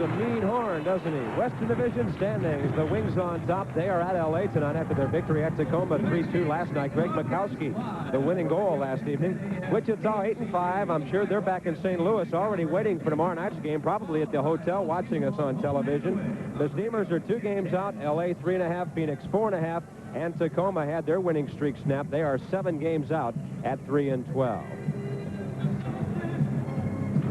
A mean horn, doesn't he? Western Division standings. The Wings on top. They are at L.A. tonight after their victory at Tacoma 3-2 last night. Greg Mikowski, the winning goal last evening. Wichita 8-5. I'm sure they're back in St. Louis already waiting for tomorrow night's game, probably at the hotel watching us on television. The Steamers are 2 games out. L.A. 3.5, Phoenix 4.5, and Tacoma had their winning streak snapped. They are 7 games out at 3-12.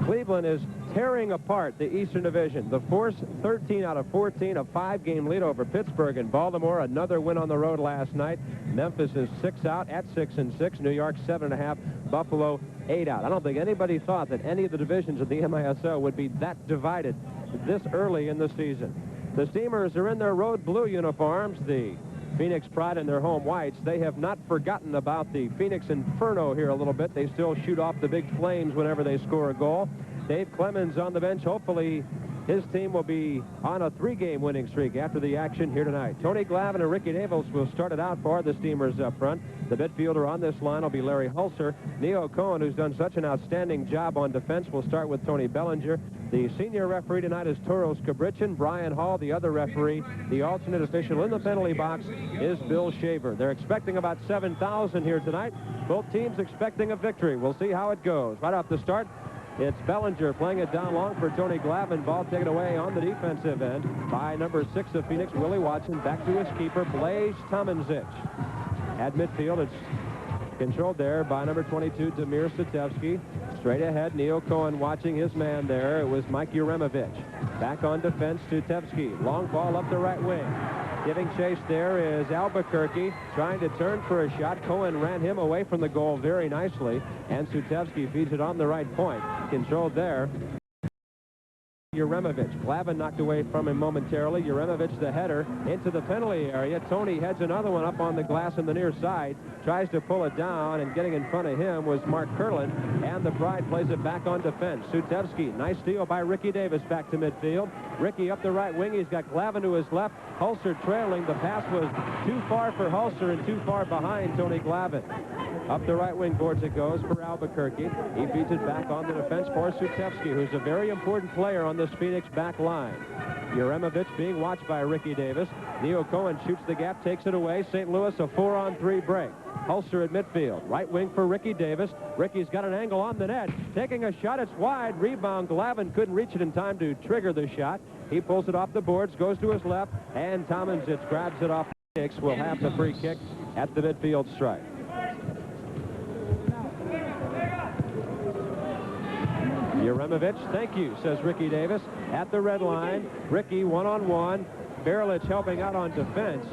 Cleveland is tearing apart the Eastern Division. The Force 13 out of 14, a 5-game lead over Pittsburgh and Baltimore. Another win on the road last night. Memphis is 6 out at 6-6. New York 7.5. Buffalo 8 out. I don't think anybody thought that any of the divisions of the MISL would be that divided this early in the season. The Steamers are in their road blue uniforms. The Phoenix Pride in their home whites. They have not forgotten about the Phoenix Inferno here a little bit. They still shoot off the big flames whenever they score a goal. Dave Clemens on the bench. Hopefully his team will be on a 3-game winning streak after the action here tonight. Tony Glavin and Ricky Davis will start it out for the Steamers up front. The midfielder on this line will be Larry Hulser. Neo Cohen, who's done such an outstanding job on defense, will start with Tony Bellinger. The senior referee tonight is Toros Kabrichin. Brian Hall, the other referee. The alternate official in the penalty box is Bill Shaver. They're expecting about 7,000 here tonight. Both teams expecting a victory. We'll see how it goes. Right off the start, it's Bellinger playing it down long for Tony Glavin. Ball taken away on the defensive end by number 6 of Phoenix, Willie Watson. Back to his keeper, Blaise Tomanzic. At midfield, it's controlled there by number 22, Damir Satevsky. Straight ahead, Neo Cohen watching his man there. It was Mike Uremovich. Back on defense to Tevsky. Long ball up the right wing. Giving chase there is Albuquerque, trying to turn for a shot. Cohen ran him away from the goal very nicely, and Sutevsky feeds it on the right point. Controlled there. Uremovich. Glavin knocked away from him momentarily. Uremovich, the header, into the penalty area. Tony heads another one up on the glass on the near side. Tries to pull it down, and getting in front of him was Mark Kurland, and the Pride plays it back on defense. Sutevsky, nice steal by Ricky Davis back to midfield. Ricky up the right wing. He's got Glavin to his left. Hulser trailing. The pass was too far for Hulser and too far behind Tony Glavin. Up the right wing boards it goes for Albuquerque. He feeds it back on the defense for Sutevsky, who's a very important player on this Phoenix back line. Uremovich being watched by Ricky Davis. Neo Cohen shoots the gap, takes it away. St. Louis a 4-on-3 break. Hulser at midfield. Right wing for Ricky Davis. Ricky's got an angle on the net. Taking a shot, it's wide. Rebound. Glavin couldn't reach it in time to trigger the shot. He pulls it off the boards, goes to his left, and Tomanzic grabs it off. Phoenix will have the free kick at the midfield stripe. Uremovich, thank you, says Ricky Davis. At the red line, Ricky one-on-one. Berlich helping out on defense.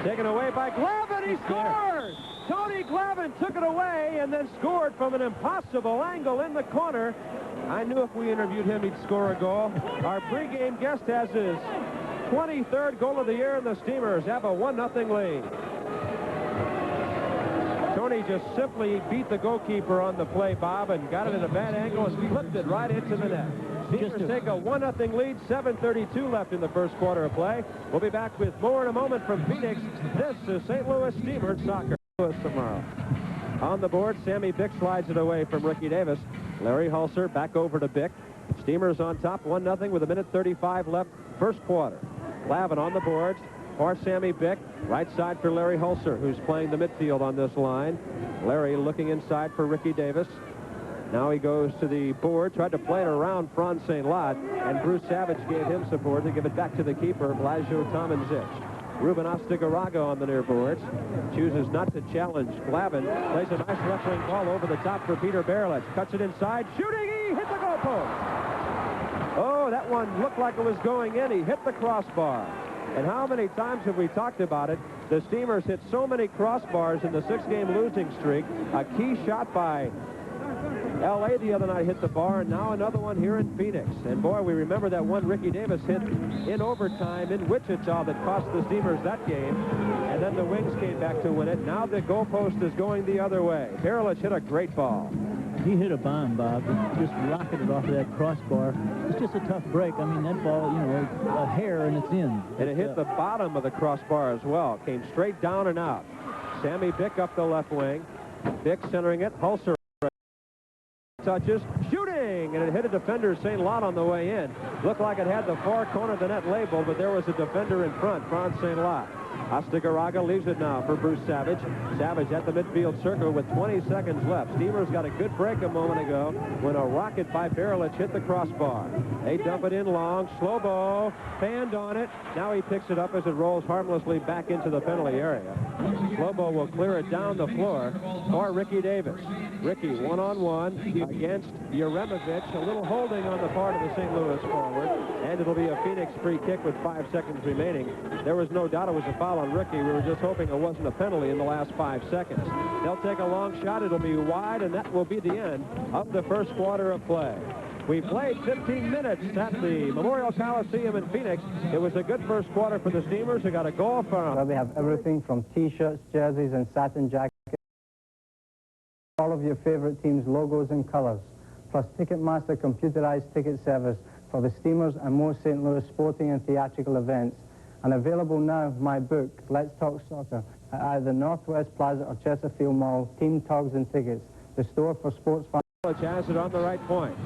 Taken away by Glavin. He scores! Tony Glavin took it away and then scored from an impossible angle in the corner. I knew if we interviewed him, he'd score a goal. Our pregame guest has his 23rd goal of the year, and the Steamers have a 1-0 lead. Tony just simply beat the goalkeeper on the play, Bob, and got it in a bad angle and flipped it right into the net. Steamers take a 1-0 lead, 7:32 left in the first quarter of play. We'll be back with more in a moment from Phoenix. This is St. Louis Steamers soccer. Tomorrow. On the board, Sammy Bick slides it away from Ricky Davis. Larry Hulser back over to Bick. Steamers on top, 1-0 with 1:35 left, first quarter. Glavin on the boards for Sammy Bick. Right side for Larry Hulser, who's playing the midfield on this line. Larry looking inside for Ricky Davis. Now he goes to the board, tried to play it around Franz St. Lot, and Bruce Savage gave him support to give it back to the keeper, Blaise Tomanzic. Ruben Ostigaraga on the near boards. Chooses not to challenge Glavin. Plays a nice left-wing ball over the top for Peter Berlich. Cuts it inside. Shooting. He hit the goalpost. Oh, that one looked like it was going in. He hit the crossbar. And how many times have we talked about it? The Steamers hit so many crossbars in the 6-game losing streak. A key shot by L.A. the other night hit the bar, and now another one here in Phoenix. And boy, we remember that one Ricky Davis hit in overtime in Wichita that cost the Steamers that game. And then the Wings came back to win it. Now the goalpost is going the other way. Berlich hit a great ball. He hit a bomb, Bob. Just rocketed off of that crossbar. It's just a tough break. I mean, that ball, you know, a hair and it's in. And it hit the bottom of the crossbar as well. Came straight down and out. Sammy Bick up the left wing. Bick centering it. Hulser touches. Shooting! swing, and it hit a defender, St. Lot, on the way in. Looked like it had the far corner of the net labeled, but there was a defender in front, Franz St. Lot. Astigaraga leaves it now for Bruce Savage. Savage at the midfield circle with 20 seconds left. Steamers got a good break a moment ago when a rocket by Barilich hit the crossbar. They dump it in long. Slobo fanned on it. Now he picks it up as it rolls harmlessly back into the penalty area. Slobo will clear it down the floor for Ricky Davis. Ricky one-on-one against Yeremovich. A little holding on the part of the St. Louis forward, and it'll be a Phoenix free kick with 5 seconds remaining. There was no doubt it was a foul on Ricky. We were just hoping it wasn't a penalty in the last 5 seconds. They'll take a long shot. It'll be wide, and that will be the end of the first quarter of play. We played 15 minutes at the Memorial Coliseum in Phoenix. It was a good first quarter for the Steamers. They got a goal from... Well, they have everything from T-shirts, jerseys, and satin jackets. All of your favorite teams' logos and colors, plus Ticketmaster computerized ticket service for the Steamers and most St. Louis sporting and theatrical events. And available now, my book, Let's Talk Soccer, at either Northwest Plaza or Chesterfield Mall, Team Togs and Tickets, the store for sports fans. Has it on the right point.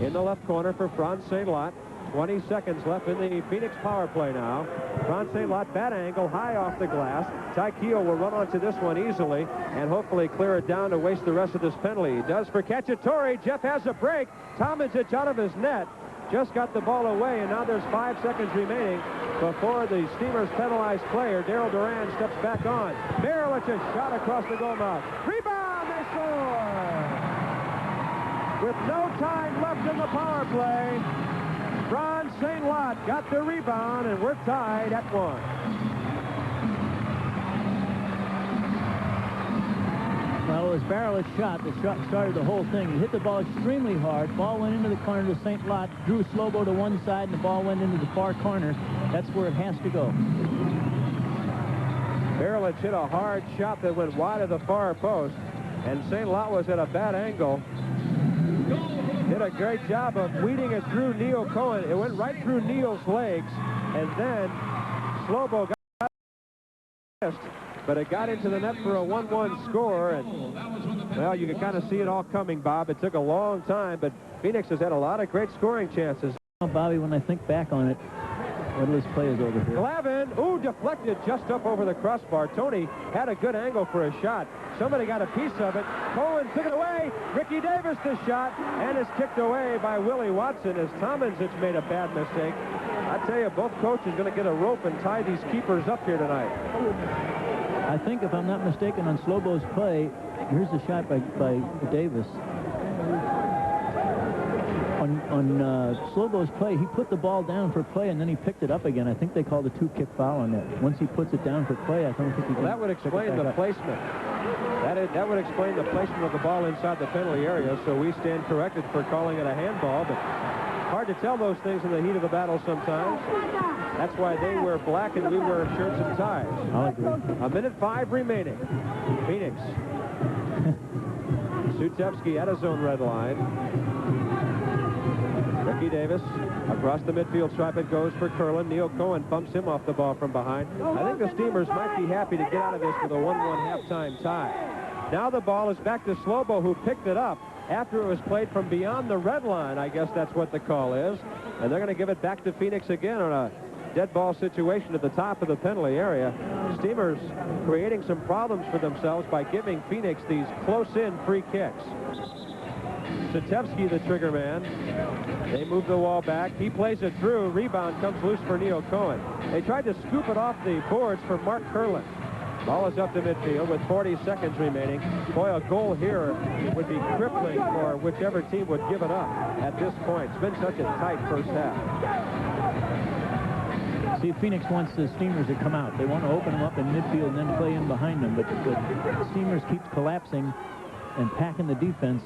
In the left corner for Franz St. Lot. 20 seconds left in the Phoenix power play now. Franz St. Lot, bad angle, high off the glass. Ty Keogh will run onto this one easily and hopefully clear it down to waste the rest of this penalty. He does for Cacciatore. Jeff has a break. Tomic out of his net. Just got the ball away, and now there's 5 seconds remaining before the Steamers' penalized player, Daryl Duran, steps back on. Barilich a shot across the goal mouth. Rebound, they score! With no time left in the power play, Franz St. Lot got the rebound, and we're tied at 1. Well, it was Barilich shot that started the whole thing. He hit the ball extremely hard. Ball went into the corner to St. Lot, drew Slobo to one side, and the ball went into the far corner. That's where it has to go. Barilich hit a hard shot that went wide of the far post, and St. Lot was at a bad angle. Did a great job of weeding it through Neil Cohen. It went right through Neil's legs, and then Slobo got missed, but it got into the net for a 1-1 score, and, well, you can kind of see it all coming, Bob. It took a long time, but Phoenix has had a lot of great scoring chances. Bobby, when I think back on it, what this play is over here. Glavin, ooh, deflected just up over the crossbar. Tony had a good angle for a shot. Somebody got a piece of it. Cohen took it away. Ricky Davis the shot, and is kicked away by Willie Watson as Tomic made a bad mistake. I tell you, both coaches going to get a rope and tie these keepers up here tonight. I think, if I'm not mistaken, on Slobo's play, here's the shot by Davis. On Slobo's play, he put the ball down for play, and then he picked it up again. I think they called a 2-kick foul on that. Once he puts it down for play, I don't think he can. Well, that would explain the placement. That would explain the placement of the ball inside the penalty area, so we stand corrected for calling it a handball, but hard to tell those things in the heat of the battle sometimes. That's why they wear black and we wear shirts and ties. I'll agree. 1:05 remaining. Phoenix. Sutevsky at his own red line. Ricky Davis across the midfield stripe. It goes for Curlin. Neil Cohen bumps him off the ball from behind. I think the Steamers might be happy to get out of this with a 1-1 halftime tie. Now the ball is back to Slobo, who picked it up after it was played from beyond the red line. I guess that's what the call is. And they're going to give it back to Phoenix again on a dead ball situation at the top of the penalty area. Steamers creating some problems for themselves by giving Phoenix these close-in free kicks. Sutevsky, the trigger man. They move the wall back. He plays it through. Rebound comes loose for Neil Cohen. They tried to scoop it off the boards for Mark Curlin. Ball is up to midfield with 40 seconds remaining. Boy, a goal here would be crippling for whichever team would give it up at this point. It's been such a tight first half. See, Phoenix wants the Steamers to come out. They want to open them up in midfield and then play in behind them, but the Steamers keeps collapsing and packing the defense,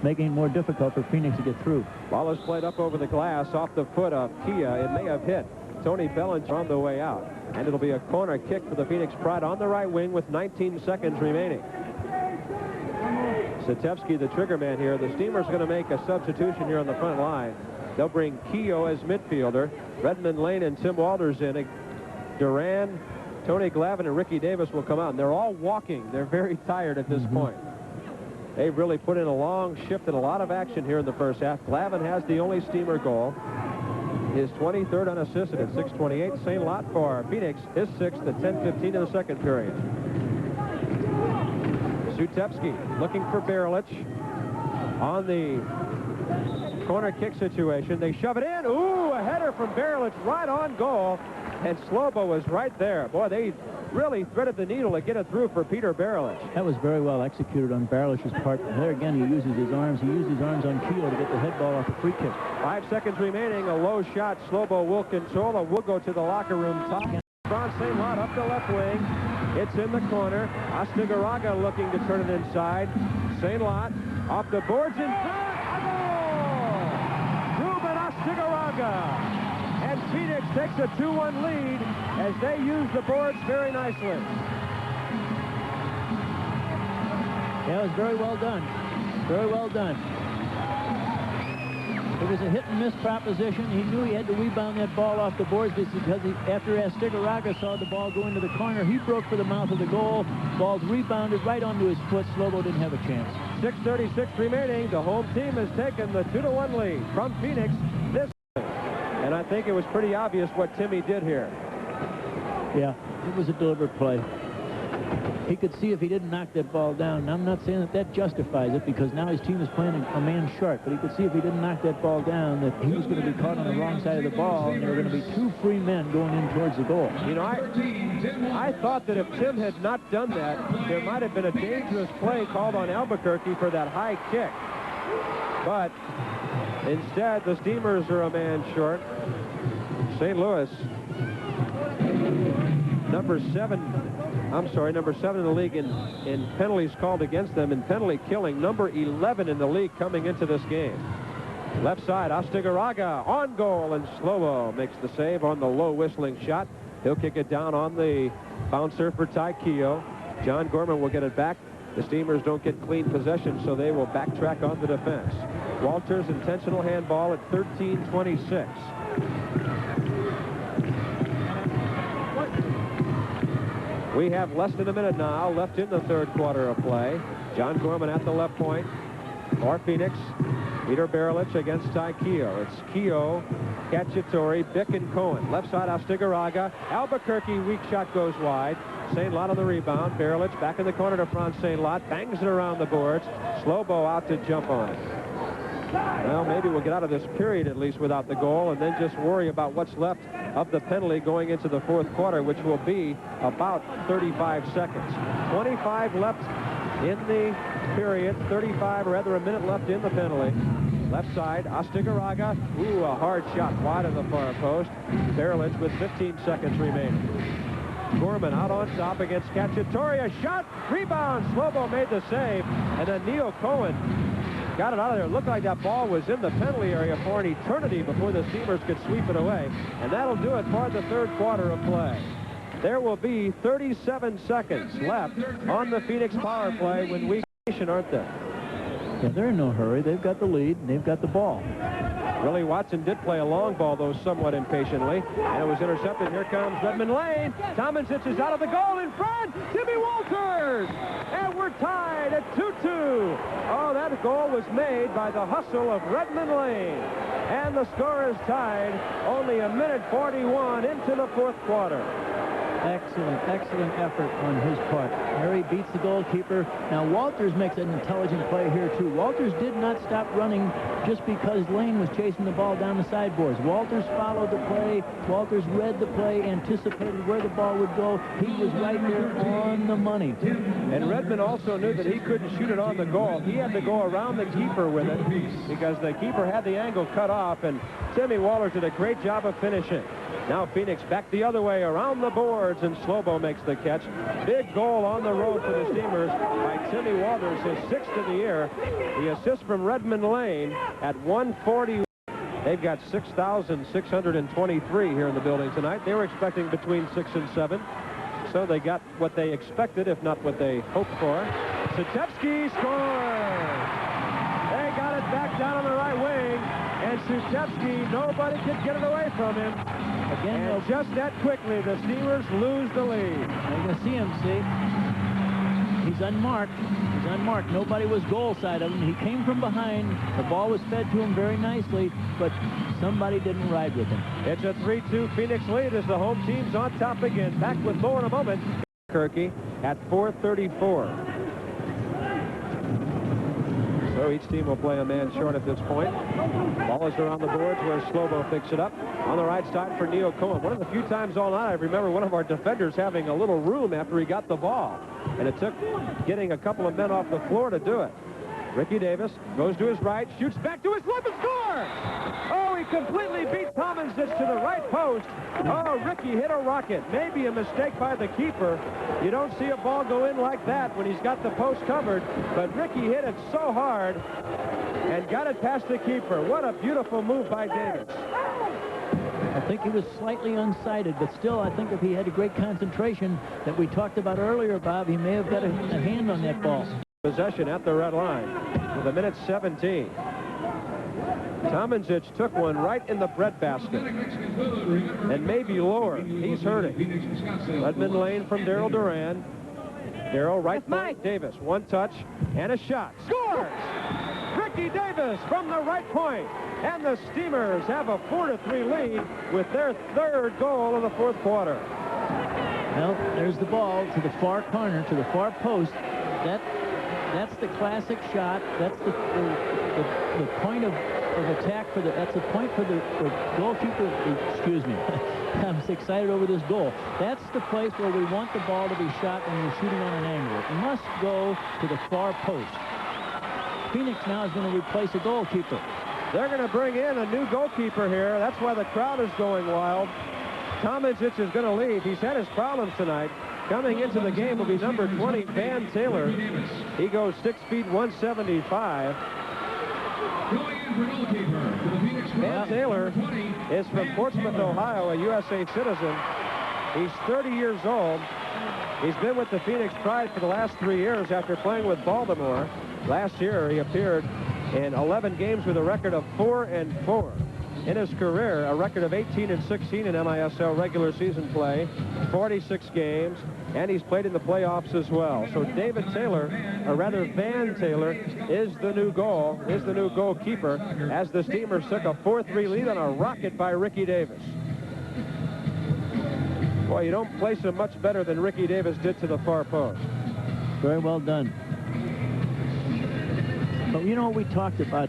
making it more difficult for Phoenix to get through. Ball is played up over the glass off the foot of Kia. It may have hit Tony Bellinger on the way out. And it'll be a corner kick for the Phoenix Pride on the right wing with 19 seconds remaining. Sutevsky, the trigger man here. The Steamers are going to make a substitution here on the front line. They'll bring Keogh as midfielder. Redmond Lane and Tim Walters in. Duran, Tony Glavin, and Ricky Davis will come out. And they're all walking. They're very tired at this point. They've really put in a long shift and a lot of action here in the first half. Glavin has the only Steamer goal. His 23rd unassisted at 6:28. St. Lot for Phoenix, his 6th at 10:15 in the second period. Sutevsky looking for Berlich on the corner kick situation. They shove it in. Ooh, a header from Berlich right on goal. And Slobo was right there. Boy, they really threaded the needle to get it through for Peter Berlich. That was very well executed on Berlich's part. There again, he uses his arms. He used his arms on Keogh to get the head ball off the free kick. 5 seconds remaining. A low shot. Slobo will control. We'll go to the locker room talking. From St. Lot up the left wing. It's in the corner. Astigaraga looking to turn it inside. St. Lot off the boards in front. A goal! Ruben Astigaraga. And Phoenix takes a 2-1 lead as they use the boards very nicely. Yeah, it was very well done. Very well done. It was a hit-and-miss proposition. He knew he had to rebound that ball off the boards because after Astigaraga saw the ball go into the corner, he broke for the mouth of the goal. Ball's rebounded right onto his foot. Slobo didn't have a chance. 6:36 remaining. The home team has taken the 2-1 lead from Phoenix. And I think it was pretty obvious what Timmy did here. Yeah, it was a deliberate play. He could see if he didn't knock that ball down. And I'm not saying that justifies it because now his team is playing a man short, but he could see if he didn't knock that ball down that he was going to be caught on the wrong side of the ball and there were going to be 2 free men going in towards the goal. You know, I thought that if Tim had not done that, there might have been a dangerous play called on Albuquerque for that high kick. But instead, the Steamers are a man short. St. Louis, number 7 in the league in penalties called against them, in penalty killing, number 11 in the league coming into this game. Left side, Astigaraga on goal, and Slobo makes the save on the low whistling shot. He'll kick it down on the bouncer for Ty Keogh. John Gorman will get it back. The Steamers don't get clean possession, so they will backtrack on the defense. Walters intentional handball at 13:26. We have less than a minute now left in the third quarter of play. John Gorman at the left point for Phoenix. Peter Berlich against Ty Keogh. It's Keogh, Cacciatore, Bick, and Cohen. Left side, Astigaraga. Albuquerque, weak shot goes wide. St. Lot on the rebound. Berlich back in the corner to Franz St. Lot. Bangs it around the boards. Slobo out to jump on it. Well, maybe we'll get out of this period at least without the goal and then just worry about what's left of the penalty going into the fourth quarter, which will be about 35 seconds. 25 left in the period, 35, or rather a minute left in the penalty. Left side, Astigaraga. Ooh, a hard shot wide of the far post. Berlich with 15 seconds remaining. Gorman out on top against Cacciatore. A shot, rebound. Slobo made the save, and then Neil Cohen got it out of there. It looked like that ball was in the penalty area for an eternity before the Steamers could sweep it away. And that'll do it for the third quarter of play. There will be 37 seconds left on the Phoenix power play when we aren't they? Yeah, they're in no hurry. They've got the lead, and they've got the ball. Willie Watson did play a long ball, though, somewhat impatiently. And it was intercepted. Here comes Redmond Lane. Tomancic is out of the goal in front. Timmy Walters! And we're tied at 2-2. Oh, that goal was made by the hustle of Redmond Lane. And the score is tied. Only a minute 41 into the fourth quarter. Excellent, excellent effort on his part. Harry beats the goalkeeper. Now, Walters makes an intelligent play here, too. Walters did not stop running just because Lane was chasing the ball down the sideboards. Walters followed the play. Walters read the play, anticipated where the ball would go. He was right there on the money. And Redmond also knew that he couldn't shoot it on the goal. He had to go around the keeper with it because the keeper had the angle cut off, and Timmy Walters did a great job of finishing. Now Phoenix back the other way around the boards, and Slobo makes the catch. Big goal on the road for the Steamers by Timmy Walters, his 6th of the year. The assist from Redmond Lane at 1:40. They've got 6,623 here in the building tonight. They were expecting between 6 and 7. So they got what they expected, if not what they hoped for. Sutevsky scores! They got it back down on the right wing, and Sutevsky, nobody could get it away from him. Again, and just that quickly, the Steamers lose the lead. You can see him, see? He He's unmarked. He's unmarked. Nobody was goal side of him. He came from behind. The ball was fed to him very nicely, but somebody didn't ride with him. It's a 3-2 Phoenix lead as the home team's on top again. Back with more in a moment. Kirky at 4:34. So each team will play a man short at this point. Ball is around the boards where Slobo picks it up on the right side for Neil Cohen. One of the few times all night I remember one of our defenders having a little room after he got the ball. And it took getting a couple of men off the floor to do it. Ricky Davis goes to his right, shoots back to his left and scores! Oh, he completely beat Tomancic to the right post. Oh, Ricky hit a rocket. Maybe a mistake by the keeper. You don't see a ball go in like that when he's got the post covered, but Ricky hit it so hard and got it past the keeper. What a beautiful move by Davis. I think he was slightly unsighted, but still, I think if he had a great concentration that we talked about earlier, Bob, he may have got a hand on that ball. Possession at the red line with 1:17. Tomancic took one right in the breadbasket and maybe lower. He's hurting. Redmond Lane from Darrell Duran. Darrell right point. Davis, one touch and a shot. Scores! Ricky Davis from the right point. And the Steamers have a 4-3 lead with their third goal of the fourth quarter. Well, there's the ball to the far corner, to the far post. That's the classic shot. That's the point of attack for the. That's the point for the goalkeeper. Excuse me. I'm excited over this goal. That's the place where we want the ball to be shot when you're shooting on an angle. It must go to the far post. Phoenix now is going to replace a goalkeeper. They're going to bring in a new goalkeeper here. That's why the crowd is going wild. Tomancic is going to leave. He's had his problems tonight. Coming into the game will be number 20, Van Taylor. He goes 6 feet 175. Van Taylor is from Portsmouth, Ohio, a USA citizen. He's 30 years old. He's been with the Phoenix Pride for the last 3 years after playing with Baltimore. Last year, he appeared in 11 games with a record of 4-4. In his career, a record of 18-16 in MISL regular season play, 46 games, and he's played in the playoffs as well. So David Taylor, or rather Van Taylor, is the new goalkeeper as the Steamers took a 4-3 lead on a rocket by Ricky Davis. Boy, you don't place him much better than Ricky Davis did to the far post. Very well done. But you know, we talked about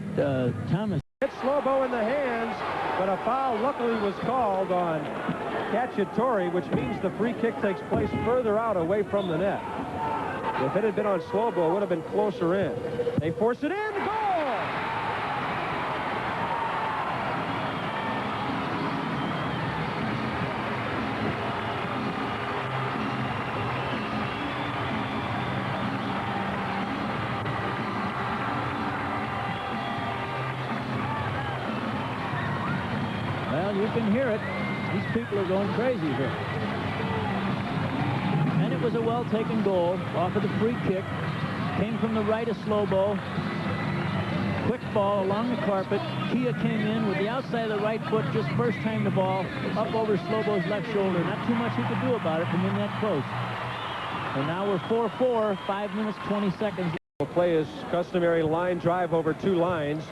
Thomas. Hit Slobo in the hands, but a foul luckily was called on Cacciatore, which means the free kick takes place further out away from the net. If it had been on Slobo, it would have been closer in. They force it in, goal! You can hear it. These people are going crazy here. And it was a well-taken goal off of the free kick. Came from the right of Slobo. Quick ball along the carpet. Kia came in with the outside of the right foot, just first time the ball up over Slobo's left shoulder. Not too much he could do about it from in that close. And now we're 4-4, 5 minutes, 20 seconds. Will play his customary line drive over 2 lines,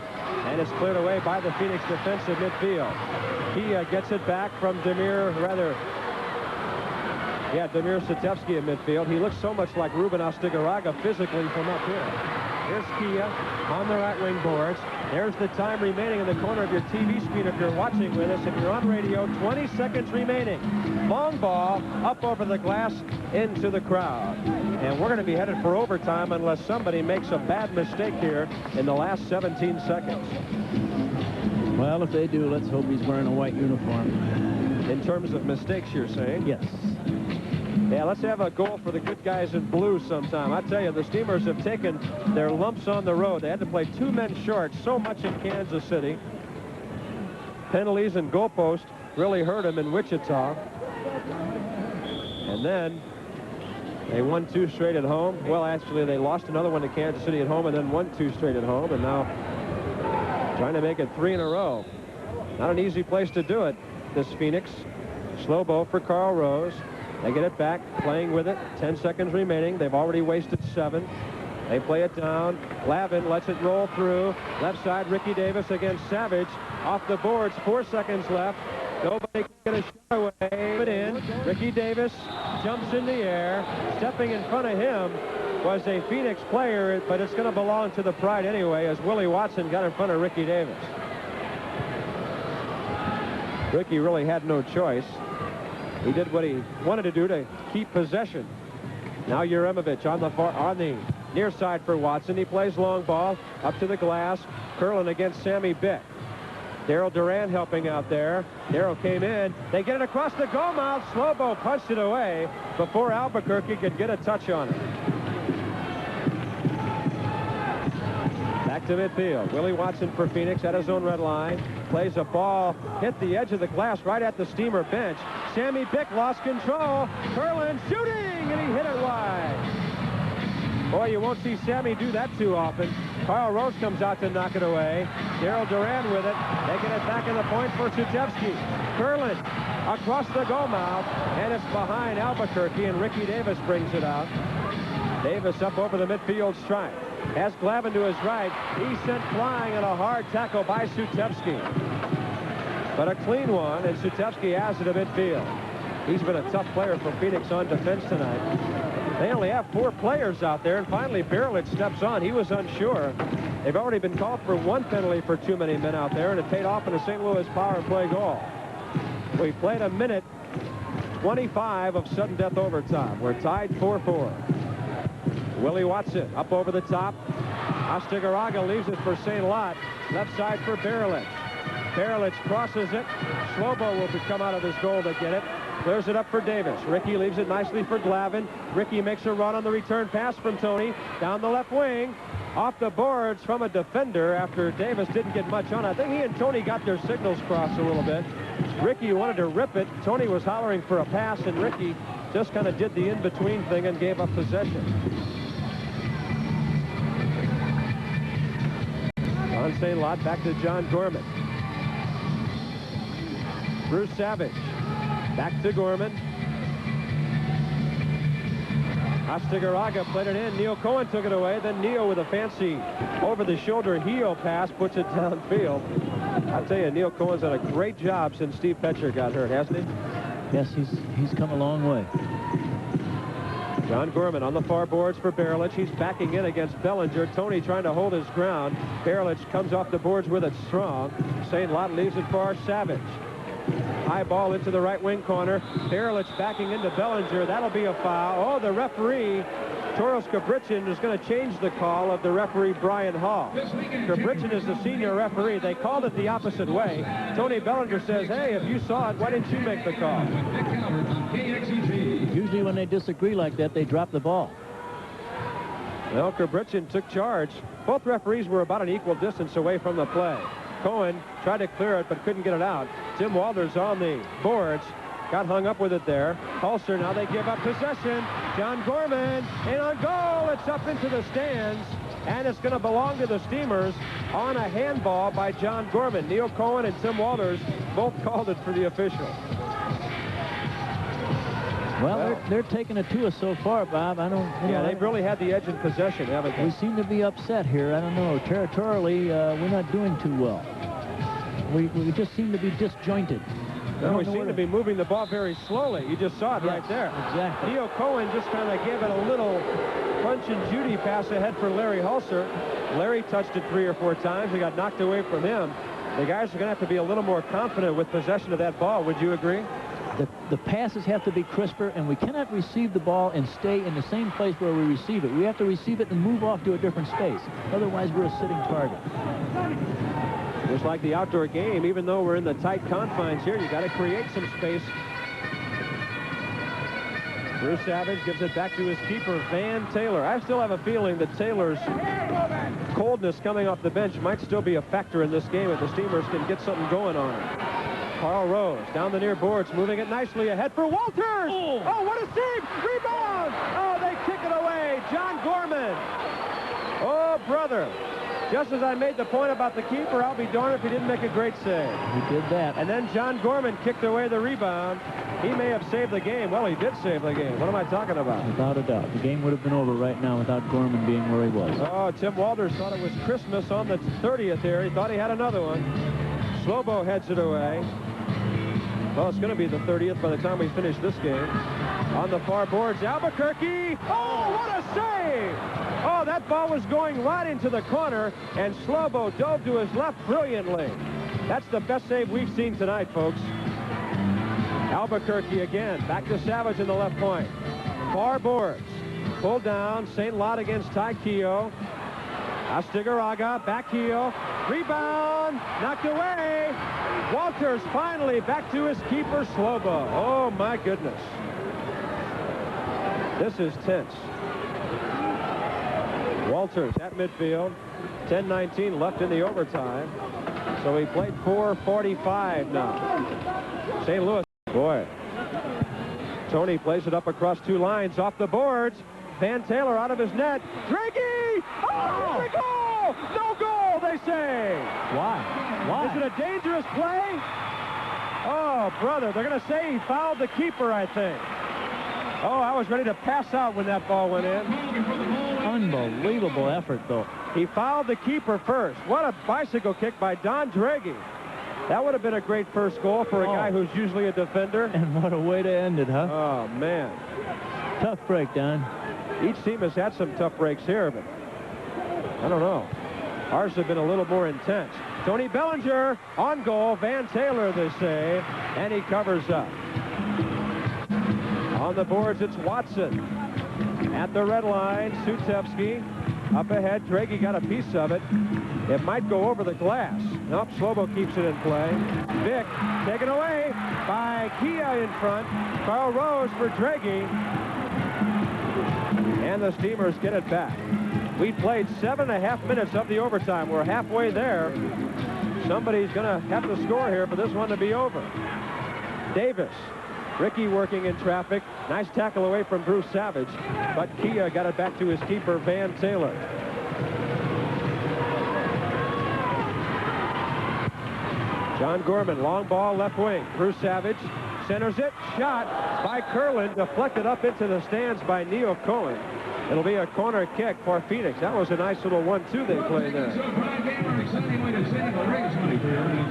and it's cleared away by the Phoenix defensive midfield. He gets it back from Damir Satevsky in midfield. He looks so much like Ruben Astigaraga physically from up here. Here's Kia on the right wing boards. There's the time remaining in the corner of your TV screen if you're watching with us. If you're on radio, 20 seconds remaining. Long ball up over the glass into the crowd. And we're going to be headed for overtime unless somebody makes a bad mistake here in the last 17 seconds. Well, if they do, let's hope he's wearing a white uniform. In terms of mistakes, you're saying? Yes. Yeah, let's have a goal for the good guys in blue sometime. I tell you, the Steamers have taken their lumps on the road. They had to play 2 men short so much in Kansas City. Penalties and goalpost really hurt them in Wichita. And then they won 2 straight at home. Well, actually, they lost another one to Kansas City at home and then won 2 straight at home. And now trying to make it 3 in a row. Not an easy place to do it, this Phoenix. Slobo for Carl Rose. They get it back, playing with it. 10 seconds remaining. They've already wasted 7. They play it down. Glavin lets it roll through. Left side, Ricky Davis against Savage. Off the boards, 4 seconds left. Nobody can get a shot away. Put in. Ricky Davis jumps in the air. Stepping in front of him was a Phoenix player, but it's going to belong to the Pride anyway, as Willie Watson got in front of Ricky Davis. Ricky really had no choice. He did what he wanted to do to keep possession. Now Uremovich on the near side for Watson. He plays long ball up to the glass. Curlin against Sammy Bick. Daryl Duran helping out there. Daryl came in. They get it across the goal mouth. Slobo punched it away before Albuquerque could get a touch on it. Back to midfield. Willie Watson for Phoenix at his own red line. Plays a ball, hit the edge of the glass right at the Steamer bench. Sammy Bick lost control. Curlin shooting, and he hit it wide. Boy, you won't see Sammy do that too often. Carl Rose comes out to knock it away. Daryl Duran with it. They get it back in the point for Sutevsky. Curlin across the goal mouth, and it's behind Albuquerque, and Ricky Davis brings it out. Davis up over the midfield stripe. Has Glavin to his right. He's sent flying on a hard tackle by Sutevsky. But a clean one, and Sutevsky has it to midfield. He's been a tough player for Phoenix on defense tonight. They only have 4 players out there, and finally Berlich steps on. He was unsure. They've already been called for 1 penalty for too many men out there, and it paid off in a St. Louis power play goal. We played a minute 25 of sudden death overtime. We're tied 4-4. Willie Watson up over the top. Astigaraga leaves it for St. Lot. Left side for Berlich. Berlich crosses it. Slobo will come out of his goal to get it. Clears it up for Davis. Ricky leaves it nicely for Glavin. Ricky makes a run on the return pass from Tony. Down the left wing. Off the boards from a defender after Davis didn't get much on it. I think he and Tony got their signals crossed a little bit. Ricky wanted to rip it. Tony was hollering for a pass, and Ricky just kind of did the in-between thing and gave up possession. On St. Lot, back to John Gorman. Bruce Savage. Back to Gorman. Astigaraga played it in. Neil Cohen took it away. Then Neil with a fancy over-the-shoulder heel pass puts it downfield. I'll tell you, Neil Cohen's done a great job since Steve Petcher got hurt, hasn't he? Yes, he's come a long way. John Gorman on the far boards for Berlich. He's backing in against Bellinger. Tony trying to hold his ground. Berlich comes off the boards with it strong. St. Lot leaves it for Savage. High ball into the right wing corner. Berlich backing into Bellinger. That'll be a foul. Oh, the referee, Toros Cabrichin, is going to change the call of the referee, Brian Hall. Cabrichin is the senior referee. They called it the opposite way. Tony Bellinger says, hey, if you saw it, why didn't you make the call? Usually when they disagree like that, they drop the ball. Well, Cabrichin took charge. Both referees were about an equal distance away from the play. Cohen tried to clear it, but couldn't get it out. Tim Walters on the boards. Got hung up with it there. Hulser, now they give up possession. John Gorman, and on goal, it's up into the stands, and it's going to belong to the Steamers on a handball by John Gorman. Neil Cohen and Tim Walters both called it for the official. Well, they're taking it to us so far, Bob. I don't. Yeah, they've really had the edge in possession, haven't they? We seem to be upset here. I don't know. Territorially, we're not doing too well. We just seem to be disjointed. No, we seem to be moving the ball very slowly. You just saw it right there. Exactly. Neil Cohen just kind of gave it a little Punch and Judy pass ahead for Larry Hulser. Larry touched it 3 or 4 times. He got knocked away from him. The guys are going to have to be a little more confident with possession of that ball. Would you agree? The passes have to be crisper, and we cannot receive the ball and stay in the same place where we receive it. We have to receive it and move off to a different space. Otherwise, we're a sitting target. Just like the outdoor game, even though we're in the tight confines here, you got to create some space. Bruce Savage gives it back to his keeper, Van Taylor. I still have a feeling that Taylor's coldness coming off the bench might still be a factor in this game if the Steamers can get something going on it. Carl Rose down the near boards, moving it nicely ahead for Walters. Oh, what a save! Rebound! Oh, they kick it away. John Gorman. Oh, brother. Just as I made the point about the keeper, I'll be darned if he didn't make a great save. He did that. And then John Gorman kicked away the rebound. He may have saved the game. Well, he did save the game. What am I talking about? Without a doubt. The game would have been over right now without Gorman being where he was. Oh, Tim Walters thought it was Christmas on the 30th here. He thought he had another one. Slobo heads it away. Well, it's going to be the 30th by the time we finish this game. On the far boards, Albuquerque. Oh, what a save! Oh, that ball was going right into the corner, and Slobo dove to his left brilliantly. That's the best save we've seen tonight, folks. Albuquerque again. Back to Savage in the left point. Far boards. Pulled down. St. Lot against Ty Keogh. Astigaraga. Back heel. Rebound. Knocked away. Walters finally back to his keeper, Slobo. Oh, my goodness. This is tense. Walters at midfield. 10:19 left in the overtime. So he played 4:45 now. St. Louis. Boy. Tony plays it up across two lines off the boards. Van Taylor out of his net. Draghi! Oh, here's a goal! No goal, they say. Why? Is it a dangerous play? Oh, brother, they're going to say he fouled the keeper, I think. Oh, I was ready to pass out when that ball went in. Unbelievable effort, though. He fouled the keeper first. What a bicycle kick by Don Draghi. That would have been a great first goal for a guy who's usually a defender. And what a way to end it, huh? Oh, man. Tough break, Don. Each team has had some tough breaks here, but I don't know. Ours have been a little more intense. Tony Bellinger on goal. Van Taylor, they say, and he covers up. On the boards, it's Watson. At the red line, Sutevsky. Up ahead, Draghi got a piece of it. It might go over the glass. Nope, Slobo keeps it in play. Vick taken away by Kia in front. Carl Rose for Draghi. And the Steamers get it back. We played 7.5 minutes of the overtime. We're halfway there. Somebody's going to have to score here for this one to be over. Davis. Ricky working in traffic. Nice tackle away from Bruce Savage. But Kia got it back to his keeper, Van Taylor. John Gorman, long ball, left wing. Bruce Savage centers it. Shot by Curlin. Deflected up into the stands by Neil Cohen. It'll be a corner kick for Phoenix. That was a nice little 1-2 they played there.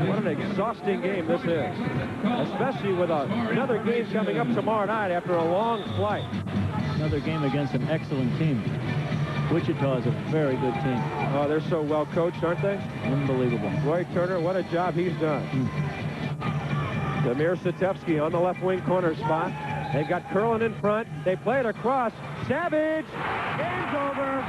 What an exhausting game this is. Especially with another game coming up tomorrow night after a long flight. Another game against an excellent team. Wichita is a very good team. Oh, they're so well coached, aren't they? Unbelievable. Roy Turner, what a job he's done. Damir Sutevsky on the left wing corner spot. They've got Curlin in front. They play it across. Savage. Game's over.